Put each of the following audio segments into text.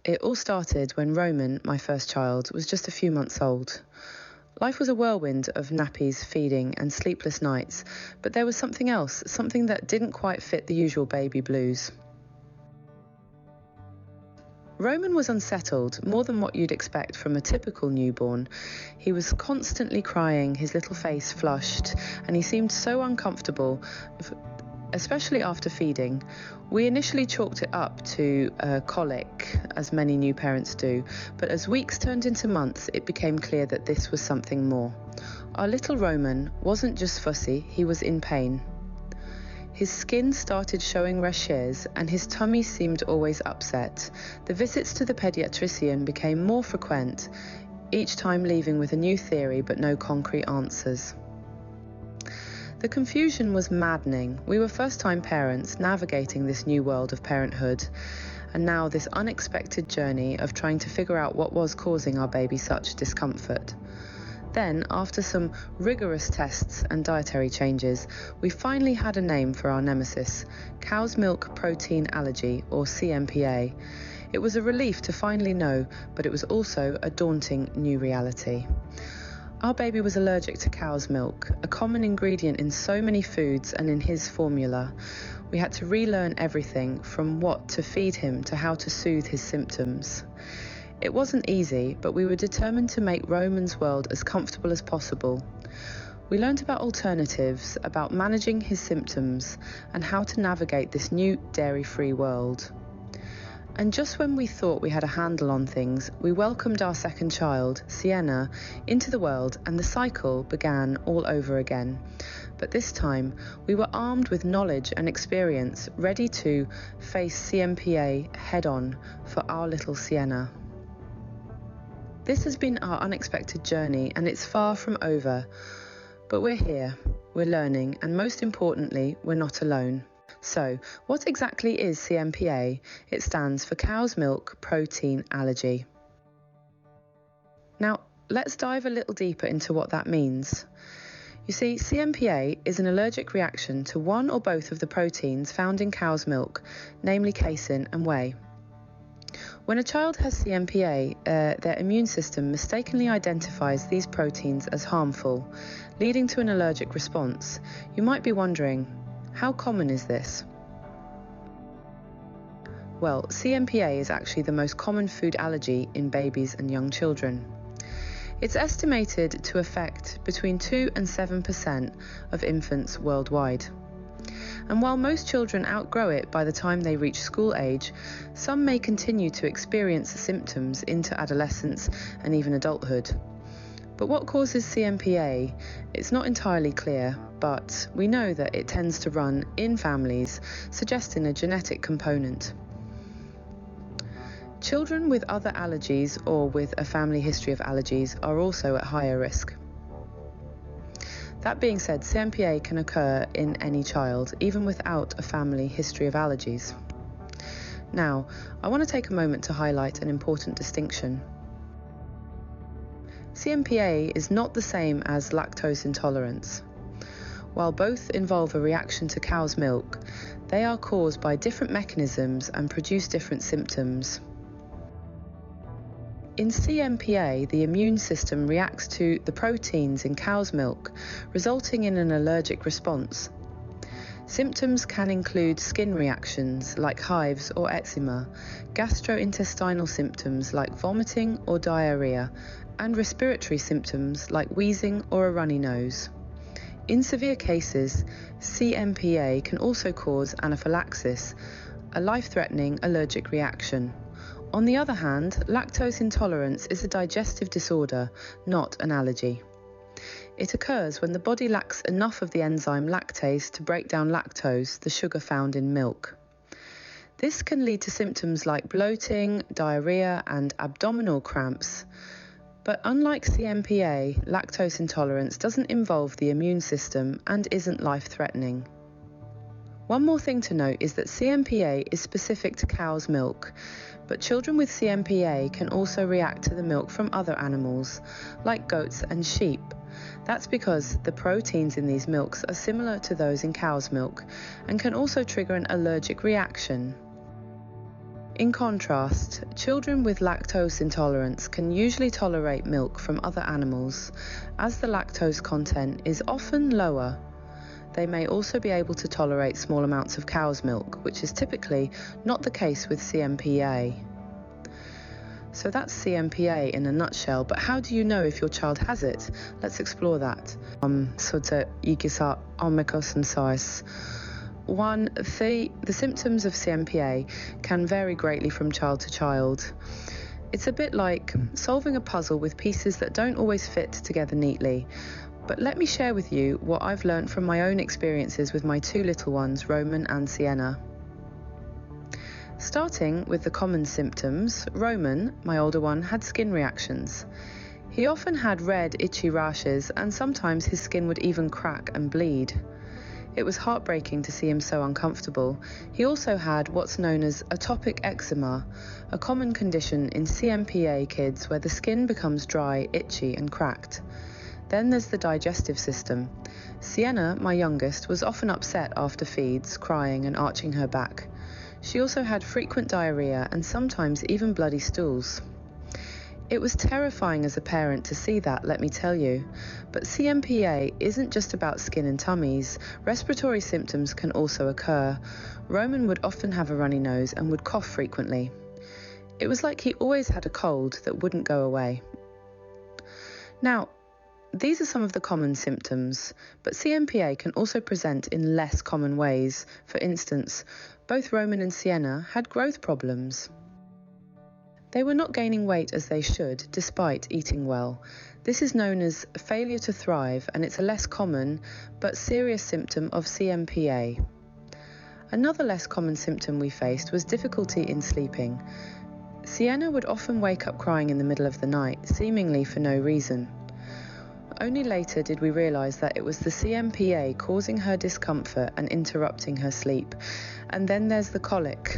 It all started when Roman, my first child, was just a few months old. Life was a whirlwind of nappies, feeding and sleepless nights, but there was something else, something that didn't quite fit the usual baby blues. Roman was unsettled, more than what you'd expect from a typical newborn. He was constantly crying, his little face flushed, and he seemed so uncomfortable, especially after feeding. We initially chalked it up to colic, as many new parents do, but as weeks turned into months, it became clear that this was something more. Our little Roman wasn't just fussy, he was in pain. His skin started showing rashes and his tummy seemed always upset. The visits to the pediatrician became more frequent, each time leaving with a new theory but no concrete answers. The confusion was maddening. We were first-time parents navigating this new world of parenthood, and now this unexpected journey of trying to figure out what was causing our baby such discomfort. Then, after some rigorous tests and dietary changes, we finally had a name for our nemesis, cow's milk protein allergy, or CMPA. It was a relief to finally know, but it was also a daunting new reality. Our baby was allergic to cow's milk, a common ingredient in so many foods and in his formula. We had to relearn everything from what to feed him to how to soothe his symptoms. It wasn't easy, but we were determined to make Roman's world as comfortable as possible. We learned about alternatives, about managing his symptoms, and how to navigate this new dairy-free world. And just when we thought we had a handle on things, we welcomed our second child, Sienna, into the world, and the cycle began all over again. But this time, we were armed with knowledge and experience, ready to face CMPA head-on for our little Sienna. This has been our unexpected journey, and it's far from over. But we're here, we're learning, and most importantly, we're not alone. So, what exactly is CMPA? It stands for cow's milk protein allergy. Now, let's dive a little deeper into what that means. You see, CMPA is an allergic reaction to one or both of the proteins found in cow's milk, namely casein and whey. When a child has CMPA, their immune system mistakenly identifies these proteins as harmful, leading to an allergic response. You might be wondering, how common is this? Well, CMPA is actually the most common food allergy in babies and young children. It's estimated to affect between 2 and 7% of infants worldwide. And while most children outgrow it by the time they reach school age, some may continue to experience symptoms into adolescence and even adulthood. But what causes CMPA? It's not entirely clear, but we know that it tends to run in families, suggesting a genetic component. Children with other allergies or with a family history of allergies are also at higher risk. That being said, CMPA can occur in any child, even without a family history of allergies. Now, I want to take a moment to highlight an important distinction. CMPA is not the same as lactose intolerance. While both involve a reaction to cow's milk, they are caused by different mechanisms and produce different symptoms. In CMPA, the immune system reacts to the proteins in cow's milk, resulting in an allergic response. Symptoms can include skin reactions like hives or eczema, gastrointestinal symptoms like vomiting or diarrhea, and respiratory symptoms like wheezing or a runny nose. In severe cases, CMPA can also cause anaphylaxis, a life-threatening allergic reaction. On the other hand, lactose intolerance is a digestive disorder, not an allergy. It occurs when the body lacks enough of the enzyme lactase to break down lactose, the sugar found in milk. This can lead to symptoms like bloating, diarrhea, and abdominal cramps. But unlike CMPA, lactose intolerance doesn't involve the immune system and isn't life-threatening. One more thing to note is that CMPA is specific to cow's milk, but children with CMPA can also react to the milk from other animals, like goats and sheep. That's because the proteins in these milks are similar to those in cow's milk and can also trigger an allergic reaction. In contrast, children with lactose intolerance can usually tolerate milk from other animals, as the lactose content is often lower. They may also be able to tolerate small amounts of cow's milk, which is typically not the case with CMPA. So that's CMPA in a nutshell, but how do you know if your child has it? Let's explore that. One, the symptoms of CMPA can vary greatly from child to child. It's a bit like solving a puzzle with pieces that don't always fit together neatly. But let me share with you what I've learned from my own experiences with my two little ones, Roman and Sienna. Starting with the common symptoms, Roman, my older one, had skin reactions. He often had red, itchy rashes, and sometimes his skin would even crack and bleed. It was heartbreaking to see him so uncomfortable. He also had what's known as atopic eczema, a common condition in CMPA kids where the skin becomes dry, itchy, and cracked. Then there's the digestive system. Sienna, my youngest, was often upset after feeds, crying and arching her back. She also had frequent diarrhea and sometimes even bloody stools. It was terrifying as a parent to see that, let me tell you. But CMPA isn't just about skin and tummies. Respiratory symptoms can also occur. Roman would often have a runny nose and would cough frequently. It was like he always had a cold that wouldn't go away. Now, these are some of the common symptoms, but CMPA can also present in less common ways. For instance, both Roman and Sienna had growth problems. They were not gaining weight as they should, despite eating well. This is known as failure to thrive, and it's a less common but serious symptom of CMPA. Another less common symptom we faced was difficulty in sleeping. Sienna would often wake up crying in the middle of the night, seemingly for no reason. Only later did we realise that it was the CMPA causing her discomfort and interrupting her sleep. And then there's the colic.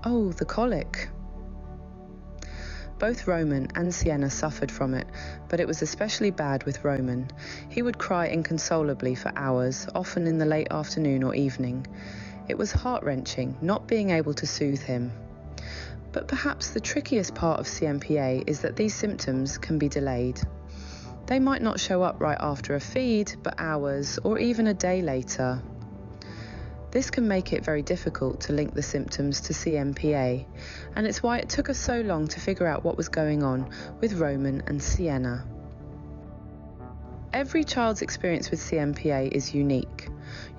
Oh, the colic. Both Roman and Sienna suffered from it, but it was especially bad with Roman. He would cry inconsolably for hours, often in the late afternoon or evening. It was heart-wrenching, not being able to soothe him. But perhaps the trickiest part of CMPA is that these symptoms can be delayed. They might not show up right after a feed, but hours or even a day later. This can make it very difficult to link the symptoms to CMPA, and it's why it took us so long to figure out what was going on with Roman and Sienna. Every child's experience with CMPA is unique.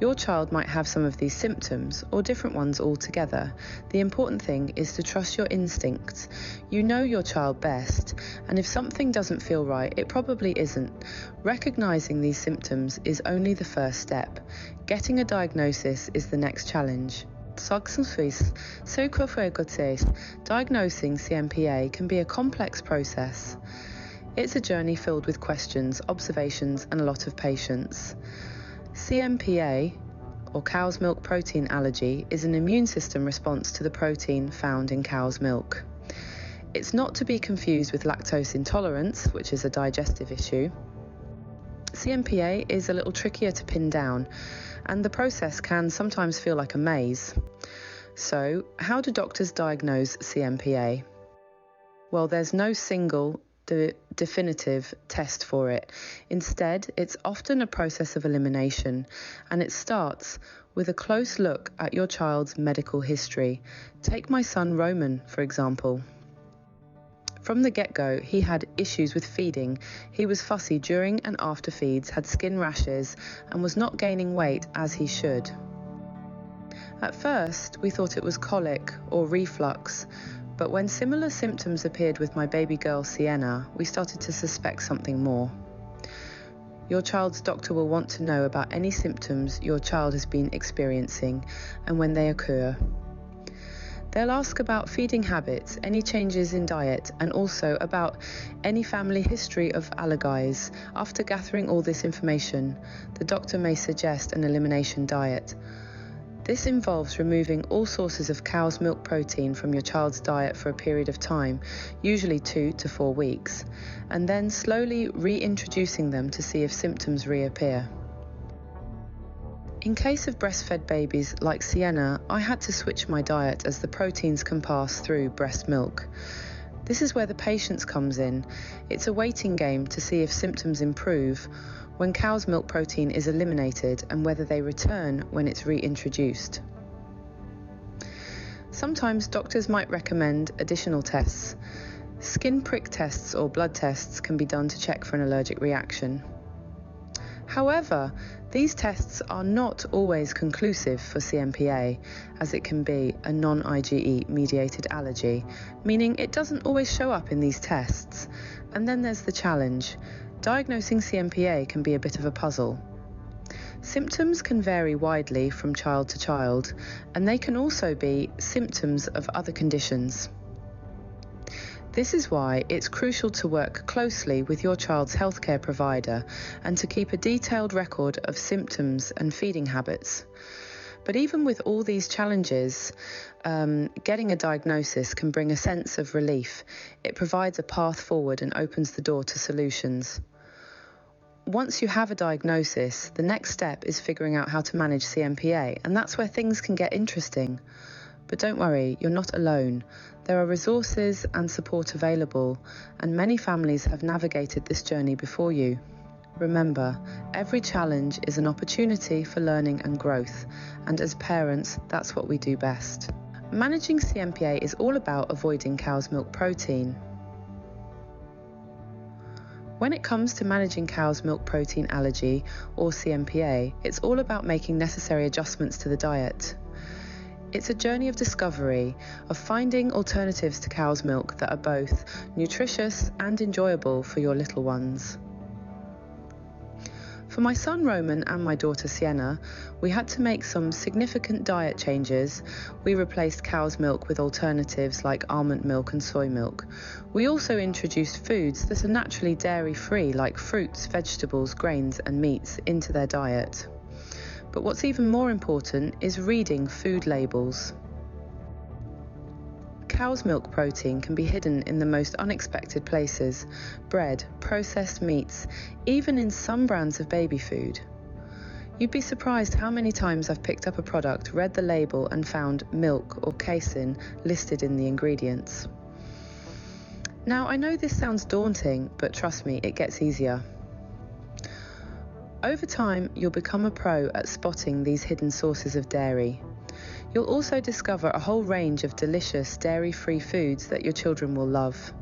Your child might have some of these symptoms, or different ones altogether. The important thing is to trust your instincts. You know your child best, and if something doesn't feel right, it probably isn't. Recognizing these symptoms is only the first step. Getting a diagnosis is the next challenge. Diagnosing CMPA can be a complex process. It's a journey filled with questions, observations, and a lot of patience. CMPA, or cow's milk protein allergy, is an immune system response to the protein found in cow's milk. It's not to be confused with lactose intolerance, which is a digestive issue. CMPA is a little trickier to pin down, and the process can sometimes feel like a maze. So, how do doctors diagnose CMPA? Well, there's no single definitive test for it. Instead, it's often a process of elimination, and it starts with a close look at your child's medical history. Take my son Roman, for example. From the get-go, he had issues with feeding. He was fussy during and after feeds, had skin rashes, and was not gaining weight as he should. At first, we thought it was colic or reflux, but when similar symptoms appeared with my baby girl Sienna, we started to suspect something more. Your child's doctor will want to know about any symptoms your child has been experiencing and when they occur. They'll ask about feeding habits, any changes in diet, and also about any family history of allergies. After gathering all this information, the doctor may suggest an elimination diet. This involves removing all sources of cow's milk protein from your child's diet for a period of time, usually 2 to 4 weeks, and then slowly reintroducing them to see if symptoms reappear. In case of breastfed babies like Sienna, I had to switch my diet as the proteins can pass through breast milk. This is where the patience comes in. It's a waiting game to see if symptoms improve when cow's milk protein is eliminated and whether they return when it's reintroduced. Sometimes doctors might recommend additional tests. Skin prick tests or blood tests can be done to check for an allergic reaction. However, these tests are not always conclusive for CMPA, as it can be a non-IgE mediated allergy, meaning it doesn't always show up in these tests. And then there's the challenge. Diagnosing CMPA can be a bit of a puzzle. Symptoms can vary widely from child to child, and they can also be symptoms of other conditions. This is why it's crucial to work closely with your child's healthcare provider and to keep a detailed record of symptoms and feeding habits. But even with all these challenges, getting a diagnosis can bring a sense of relief. It provides a path forward and opens the door to solutions. Once you have a diagnosis, the next step is figuring out how to manage CMPA, and that's where things can get interesting. But don't worry, you're not alone. There are resources and support available, and many families have navigated this journey before you. Remember, every challenge is an opportunity for learning and growth, and as parents, that's what we do best. Managing CMPA is all about avoiding cow's milk protein. When it comes to managing cow's milk protein allergy, or CMPA, it's all about making necessary adjustments to the diet. It's a journey of discovery, of finding alternatives to cow's milk that are both nutritious and enjoyable for your little ones. For my son Roman and my daughter Sienna, we had to make some significant diet changes. We replaced cow's milk with alternatives like almond milk and soy milk. We also introduced foods that are naturally dairy-free, like fruits, vegetables, grains and meats, into their diet. But what's even more important is reading food labels. Cow's milk protein can be hidden in the most unexpected places: bread, processed meats, even in some brands of baby food. You'd be surprised how many times I've picked up a product, read the label and found milk or casein listed in the ingredients. Now, I know this sounds daunting, but trust me, it gets easier. Over time, you'll become a pro at spotting these hidden sources of dairy. You'll also discover a whole range of delicious dairy-free foods that your children will love.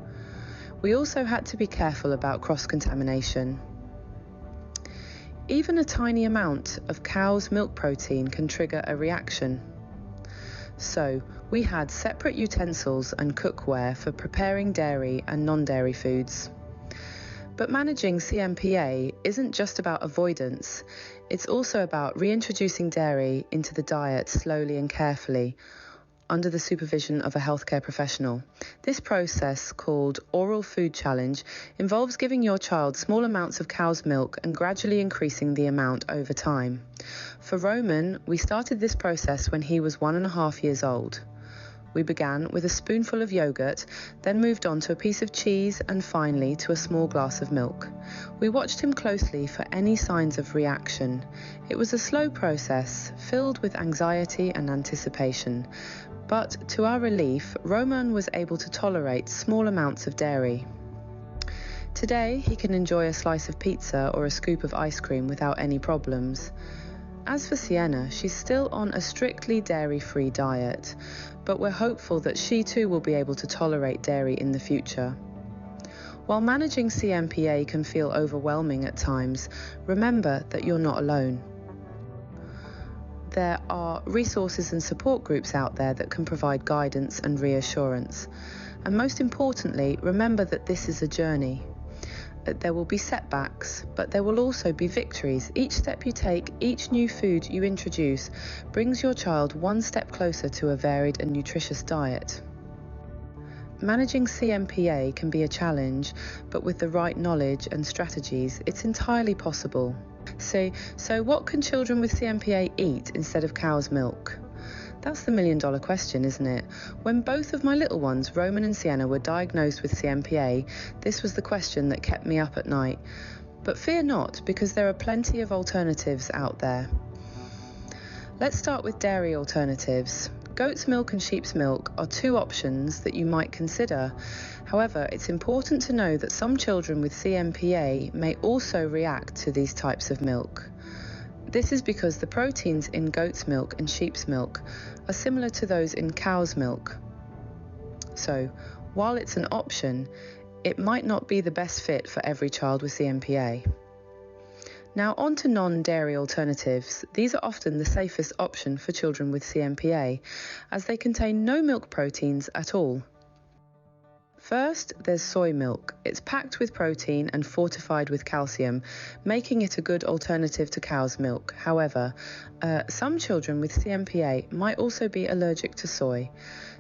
We also had to be careful about cross-contamination. Even a tiny amount of cow's milk protein can trigger a reaction. So, we had separate utensils and cookware for preparing dairy and non-dairy foods. But managing CMPA isn't just about avoidance, it's also about reintroducing dairy into the diet slowly and carefully, under the supervision of a healthcare professional. This process, called Oral Food Challenge, involves giving your child small amounts of cow's milk and gradually increasing the amount over time. For Roman, we started this process when he was 1.5 years old. We began with a spoonful of yogurt, then moved on to a piece of cheese and finally to a small glass of milk. We watched him closely for any signs of reaction. It was a slow process, filled with anxiety and anticipation. But to our relief, Roman was able to tolerate small amounts of dairy. Today, he can enjoy a slice of pizza or a scoop of ice cream without any problems. As for Sienna, she's still on a strictly dairy-free diet, but we're hopeful that she too will be able to tolerate dairy in the future. While managing CMPA can feel overwhelming at times, remember that you're not alone. There are resources and support groups out there that can provide guidance and reassurance. And most importantly, remember that this is a journey. There will be setbacks, but there will also be victories. Each step you take, each new food you introduce, brings your child one step closer to a varied and nutritious diet. Managing CMPA can be a challenge, but with the right knowledge and strategies, it's entirely possible. So what can children with CMPA eat instead of cow's milk? That's the million-dollar question, isn't it? When both of my little ones, Roman and Sienna, were diagnosed with CMPA, this was the question that kept me up at night. But fear not, because there are plenty of alternatives out there. Let's start with dairy alternatives. Goat's milk and sheep's milk are two options that you might consider. However, it's important to know that some children with CMPA may also react to these types of milk. This is because the proteins in goat's milk and sheep's milk are similar to those in cow's milk. So, while it's an option, it might not be the best fit for every child with CMPA. Now on to non-dairy alternatives. These are often the safest option for children with CMPA, as they contain no milk proteins at all. First, there's soy milk. It's packed with protein and fortified with calcium, making it a good alternative to cow's milk. However, some children with CMPA might also be allergic to soy,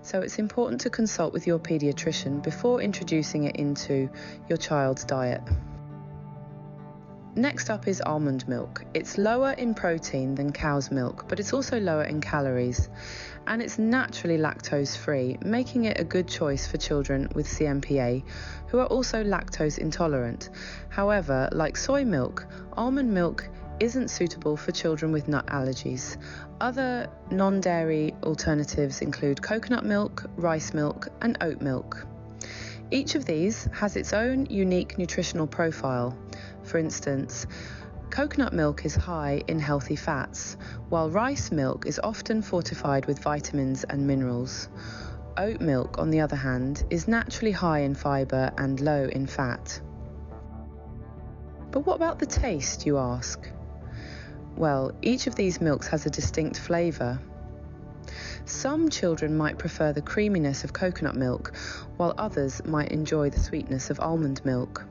so it's important to consult with your paediatrician before introducing it into your child's diet. Next up is almond milk. It's lower in protein than cow's milk, but it's also lower in calories, and it's naturally lactose-free, making it a good choice for children with CMPA who are also lactose intolerant. However, like soy milk, almond milk isn't suitable for children with nut allergies. Other non-dairy alternatives include coconut milk, rice milk, and oat milk. Each of these has its own unique nutritional profile. For instance, coconut milk is high in healthy fats, while rice milk is often fortified with vitamins and minerals. Oat milk, on the other hand, is naturally high in fibre and low in fat. But what about the taste, you ask? Well, each of these milks has a distinct flavour. Some children might prefer the creaminess of coconut milk, while others might enjoy the sweetness of almond milk.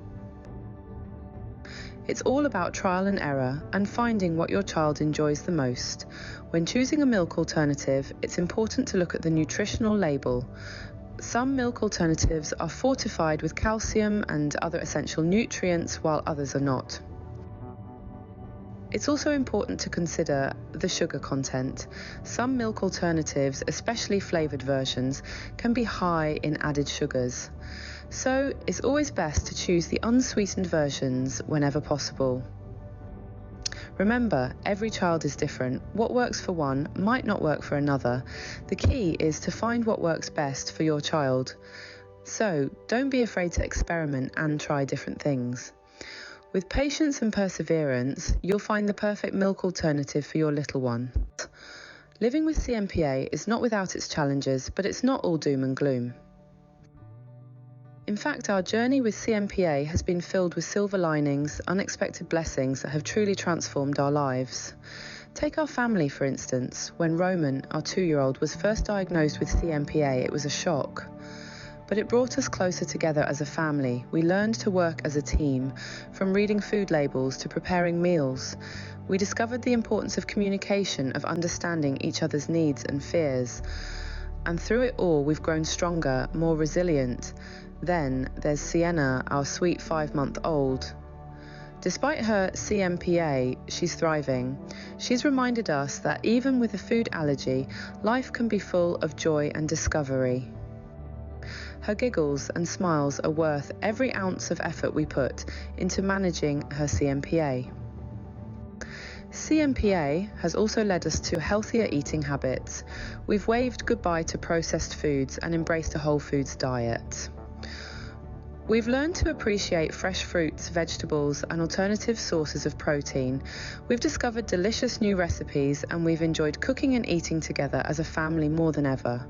It's all about trial and error and finding what your child enjoys the most. When choosing a milk alternative, it's important to look at the nutritional label. Some milk alternatives are fortified with calcium and other essential nutrients, while others are not. It's also important to consider the sugar content. Some milk alternatives, especially flavoured versions, can be high in added sugars. So it's always best to choose the unsweetened versions whenever possible. Remember, every child is different. What works for one might not work for another. The key is to find what works best for your child. So don't be afraid to experiment and try different things. With patience and perseverance, you'll find the perfect milk alternative for your little one. Living with CMPA is not without its challenges, but it's not all doom and gloom. In fact, our journey with CMPA has been filled with silver linings, unexpected blessings that have truly transformed our lives. Take our family, for instance. When Roman, our 2-year-old, was first diagnosed with CMPA, it was a shock. But it brought us closer together as a family. We learned to work as a team, from reading food labels to preparing meals. We discovered the importance of communication, of understanding each other's needs and fears. And through it all, we've grown stronger, more resilient. Then there's Sienna, our sweet 5-month-old. Despite her CMPA, she's thriving. She's reminded us that even with a food allergy, life can be full of joy and discovery. Her giggles and smiles are worth every ounce of effort we put into managing her CMPA. CMPA has also led us to healthier eating habits. We've waved goodbye to processed foods and embraced a whole foods diet. We've learned to appreciate fresh fruits, vegetables, and alternative sources of protein. We've discovered delicious new recipes, and we've enjoyed cooking and eating together as a family more than ever.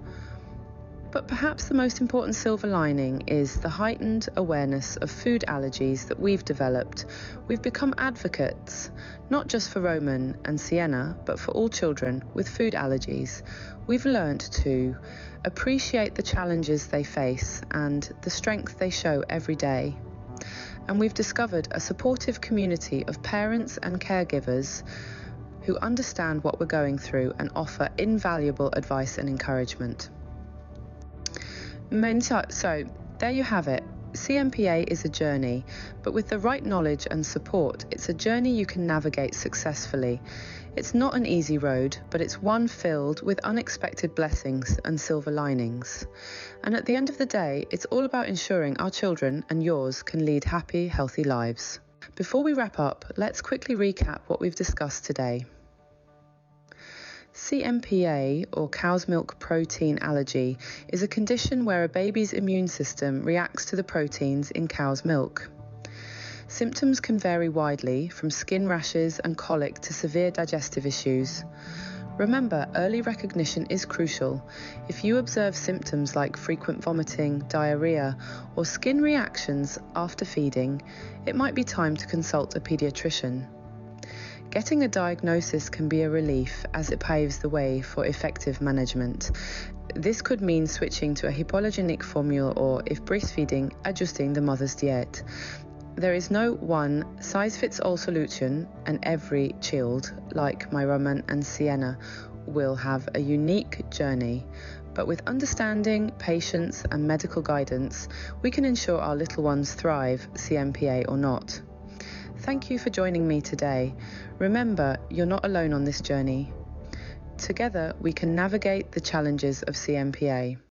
But perhaps the most important silver lining is the heightened awareness of food allergies that we've developed. We've become advocates, not just for Roman and Sienna, but for all children with food allergies. We've learned to appreciate the challenges they face and the strength they show every day. And we've discovered a supportive community of parents and caregivers who understand what we're going through and offer invaluable advice and encouragement. So, there you have it. CMPA is a journey, but with the right knowledge and support, it's a journey you can navigate successfully. It's not an easy road, but it's one filled with unexpected blessings and silver linings. And at the end of the day, it's all about ensuring our children and yours can lead happy, healthy lives. Before we wrap up, let's quickly recap what we've discussed today. CMPA, or cow's milk protein allergy, is a condition where a baby's immune system reacts to the proteins in cow's milk. Symptoms can vary widely, from skin rashes and colic to severe digestive issues. Remember, early recognition is crucial. If you observe symptoms like frequent vomiting, diarrhea, or skin reactions after feeding, it might be time to consult a paediatrician. Getting a diagnosis can be a relief as it paves the way for effective management. This could mean switching to a hypoallergenic formula or, if breastfeeding, adjusting the mother's diet. There is no one size-fits-all solution, and every child, like my Roman and Sienna, will have a unique journey. But with understanding, patience and medical guidance, we can ensure our little ones thrive, CMPA or not. Thank you for joining me today. Remember, you're not alone on this journey. Together, we can navigate the challenges of CMPA.